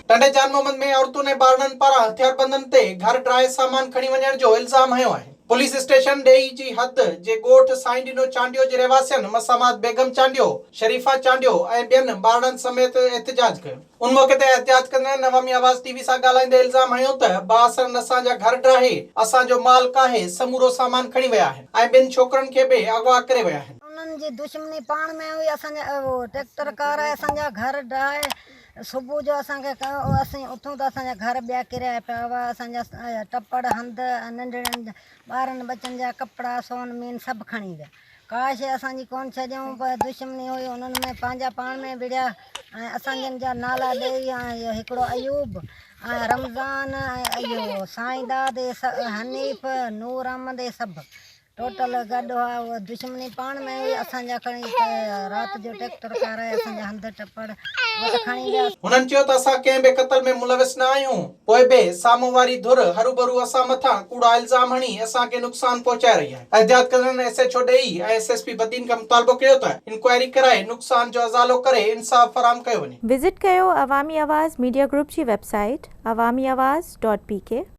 टंडे जान मोहम्मद में औरतों ने बारडन पारा हथियारबंदन ते घर ड्राए सामान खणी वञण जो इल्जाम हयो आहे। पुलिस स्टेशन डेई जी हद जे गोठ साइंडिनो चांडियो जे रहवासियन मसामात बेगम चांडियो, शरीफा चांडियो ऐं ॿियनि ॿारनि समेत एहतजाज कयो। उन मौके ते एहतजाज कंदे नवामी आवाज़ टीवी सां ॻाल्हाईंदे इल्ज़ाम हयो त बासरनि असांजा घर ड्राहे असांजो माल काहे समूरो सामान खणी विया आहिनि ऐं ॿिनि छोकिरनि खे बि अगवा करे विया आहिनि। उन्हनि जी दुश्मनी पाण में हुई। असांजा ट्रैक्टर कार आहे, असांजा घर ड्राहे सुबुह जो असांखे असीं उथूं त असांजा घर ॿिया किरिया पिया हुआ। असांजा टपड़ हंध नंढड़नि ॿारनि बचनि जा कपिड़ा सोन मीन सभु खणी विया। का शइ असांजी कोन छॾियऊं, पर दुश्मनी हुई उन्हनि में पंहिंजा पाण में विड़िया ऐं असांजनि जा नाला ॾेई ऐं हिकिड़ो अयूब ऐं रमज़ान ऐं इहो साईं दाद हनीफ़ नूर अहमद सभु टोटल गॾु हुआ। उहा दुश्मनी पाण में हुई। असांजा खणी राति जो ट्रैक्टर कार आहे, असांजा हंध टपड़ उहो त खणी विया। हुननि चयो त असां कंहिं बि क़त्ल में मुलविस न आहियूं, पोइ बि साम्हूं वारी धुर हरूभरू असां मथां कूड़ा इल्ज़ाम हणी असांखे नुक़सान पहुचाए रही आहे। एहतियात कंदड़नि SHO ॾेई ऐं SSP बदीन खां मुतालबो कयो त इंक्वायरी कराए नुक़सान जो अज़ालो करे इंसाफ़ फराहम कयो वञे। विज़िट कयो अवामी आवाज़ मीडिया ग्रुप जी वेबसाइट awamiawaz.pk।